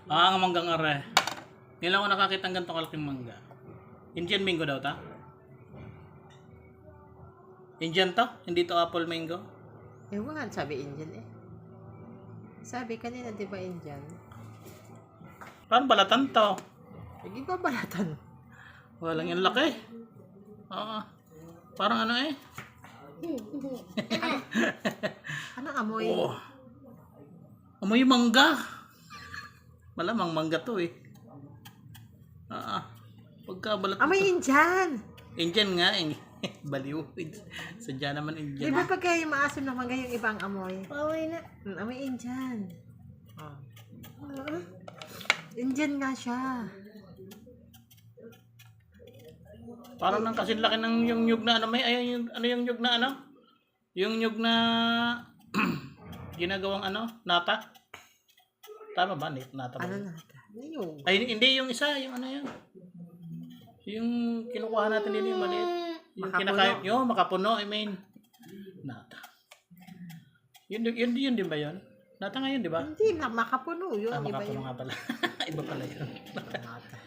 Ang manggang are. Ngayon lang ako nakakita ng ganitong kalaking mangga. Indian mango daw ta? Indian to? Hindi to apple mango? Ewan, sabi Indian eh. Sabi kanina, di ba Indian? Parang balatan to. Hindi ba balatan? Walang yung laki. Oo. Parang ano eh. Anong amoy? Oh. Amoy mangga. Malamang mangga to eh. Pagka balat Amoy Indian! Indian nga eh. Baliw. Sadya naman Di Indian. ba pagka yung maasim na mangga yung ibang amoy? Amoy na. Amoy Indian. Oh. Indian nga siya. Parang nang kasing laki ng yung nyug na ano may ayun yung ano yung nyug na ano? Yung nyug na ginagawang ano? Nata? Tama ba? Nata ba? Ano nata? Yung Ay hindi yung isa, yung ano yun. Yung kinukuha natin din yung maliit. Yung Makapuno. kinakain, yung makapuno, I mean. Nata. Yun din ba yun? Nata ngayon, di ba? hindi na makapuno yun. Iba Makapuno yung nga pala. Iba pala yun. nata.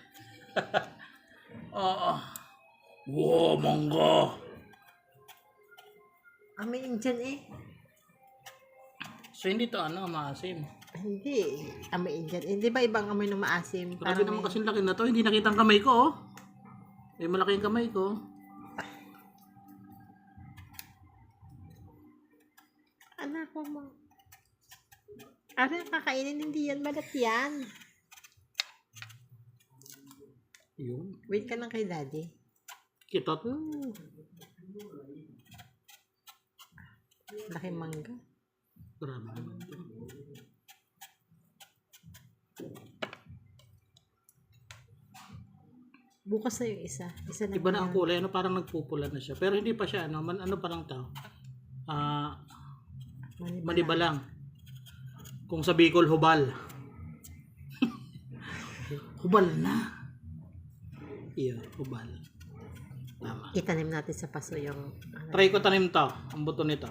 Oo. Wow, mangga. Amoy Indian eh. So hindi to ano, maasim. Hindi. Amoy Indian. Hindi ba ibang amoy ng maasim? Grabe naman kasing laki na to. Hindi nakita ang kamay ko, oh. Eh, malaki yung kamay ko. Anak ko mo. Ano yung kakainin? Hindi yan. Balat yan. Yun. Wait ka lang kay daddy. Kitot. Laki mangga. Grabe naman to. Bukas na yung isa. Isa na Iba na ang yan. kulay. Ano, parang nagpupula na siya. Pero hindi pa siya, ano, ano pa lang tao. Maniba lang. Kung sa Bicol, hubal. Hubal na. Iya, hubal. Tama. Itanim natin sa paso yung ano. Try ko tanim to, ang buto nito.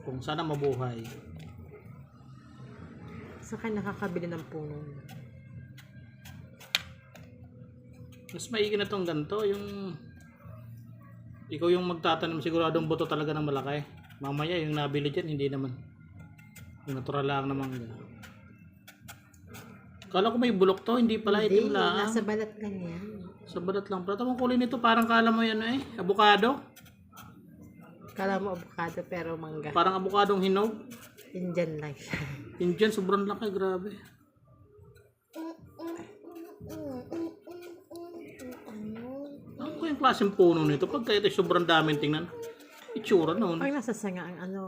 Kung sana mabuhay. Sa kanya nakakabili ng puno. Mas maigi na tong ganito, yung ikaw yung magtatanim, siguradong buto talaga ng malaki. Mamaya yung nabili dyan, hindi naman. Yung natural lang naman. Kala ko may bulok to, hindi pala, itim lang. Nasa balat lang yan. Sa balat lang. Pero tamang kulay nito, parang kala mo yan eh, avocado. Kala mo avocado pero mangga. Parang avocadong hinog. Indian lang siya. Indian, sobrang laki, grabe. Ano ko yung klaseng puno nito? Pagka ito sobrang daming tingnan. Itsura noon. Pag nasa sanga ang ano.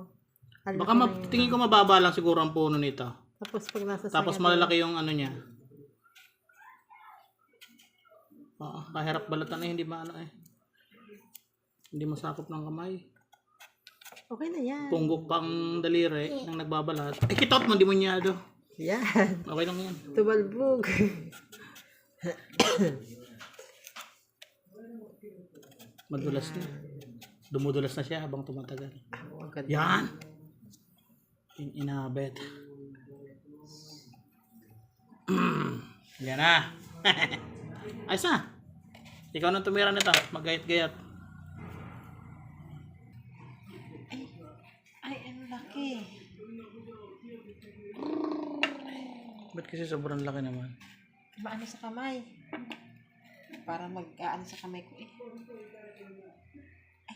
Baka tingin ko mababa lang siguro ang puno nito. Tapos pag nasa sanga. Tapos malalaki yung ano niya. Kahirap balatan eh, hindi maano eh. Hindi masakop ng kamay. Okay na yan. Punggok pang daliri ng nagbabalat. Eh, kitot mo, di mo nyado. Yan. Okay lang yan. Tumalbog. Madulas na. Dumudulas na siya habang tumatagal. Ang ganda. Yan! Inabet. Yan na. Ayos na. Ikaw nang tumira nito. Magayat-gayat. Ay, ang laki. Ba't kasi sobrang laki naman? Maano sa kamay. Para mag-aano sa kamay ko eh.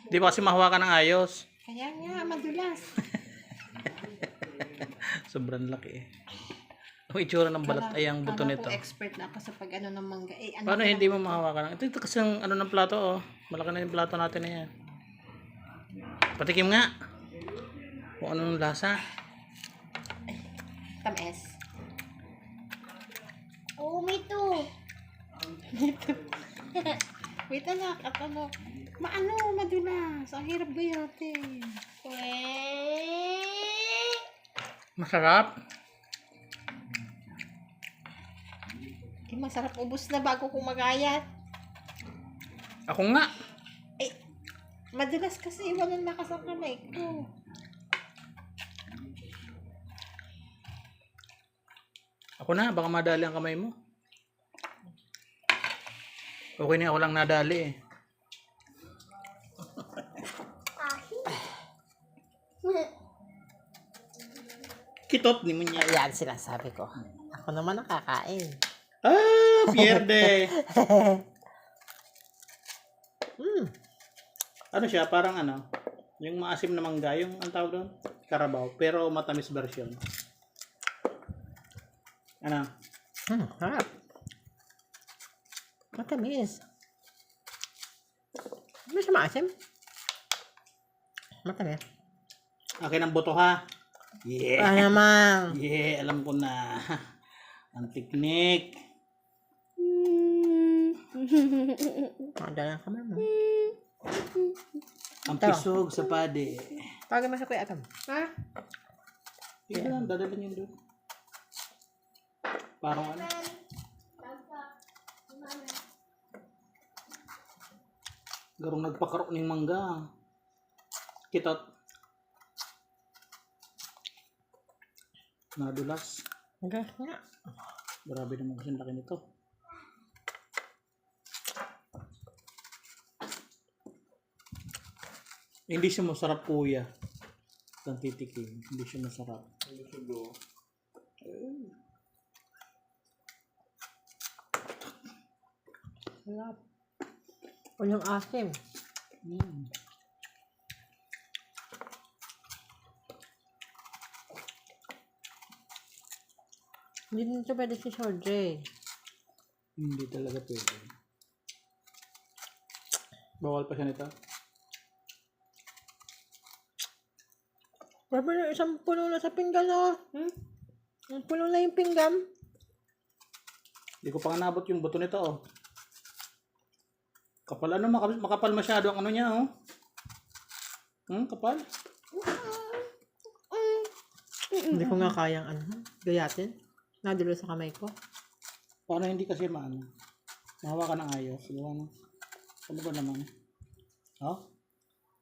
Di ba kasi mahawakan ng ayos? Kaya nga, madulas. Sobrang laki eh. Ang itsura ng balat ay ang buto nito. Expert na ako sa pag-ano ng mangga. Eh, ano Paano hindi mo mahawakan? Ito kasi ang ano ng plato oh. Malaki na yung plato natin na yan. Patikim nga. Kung anong lasa. Tamis. Oh, may to. Wait anak, at ano? Maano, madulas. Ang hirap gayatin. Masarap. Eh, masarap ubos na bago kong magayat. Ako nga. Eh, madulas kasi walang lakas ang kamay ko. Ako na, baka madali ang kamay mo. Okay na ako lang nadali eh. Kitot ni mo niya. Ayan sinasabi ko. Ako naman nakakain. Ah, pierde. Ano siya, parang ano, yung maasim na mangga, yung ang tawag doon, Carabao, pero matamis version. Ano? Harap. Matamis. Hindi siya maasim. Matamis. Akin ang boto ha. Yeah. Ah, naman. Yeah, alam ko na. Ang teknik. Madalang ka mo. Ang Ito. pisog sa pade. Tawagin mo sa Kuya Atom. Ha? Ito lang, dadalhin yun doon. Parang ano. Garong nagpakarok ng mangga. Kitot. Nadulas. Gas nga. Grabe naman kasi ang laki nito. Hindi siya masarap kuya. Kung titikim, hindi siya masarap. Sarap. Walang asim. Mm. Hindi din ito pwede si Shodre. Hindi talaga pwede. Bawal pa siya nito. Grabe na isang puno na sa pinggan, oh. Ang puno na yung pinggan. Hindi ko pa nga nabot yung buto nito, oh. Kapal ano, makapal masyado ang ano niya, oh. Kapal. Hindi ko nga kayang gayatin. Nadulo sa kamay ko. Paano hindi kasi maano? Mahawa ka ng ayos. Diba na? Ano ba naman? Oh?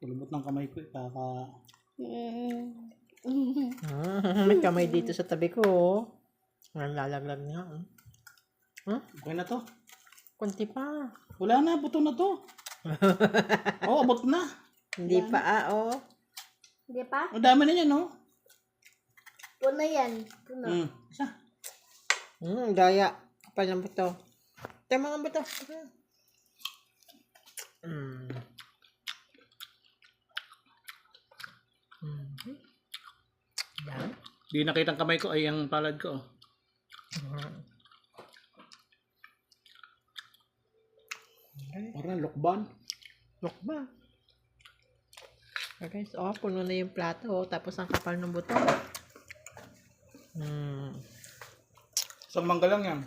Kulubot ng kamay ko, kaka... May kamay dito sa tabi ko, oh. Ang lalaglag niya, oh. Okay na to. Kunti pa. Wala na, buto na to. Oh, abot na. Hindi pa, oh. Hindi pa? Ang dami na yan, oh. Puno yan. Puno. Isa. Daya. Kapal ng buto. Tama ang buto. Yan. Di nakita ang kamay ko, ay ang palad ko, oh. Parang lokban. Look ba? Okay, so, puno na yung plato, oh. Tapos ang kapal ng buto. Isang mangga lang yan.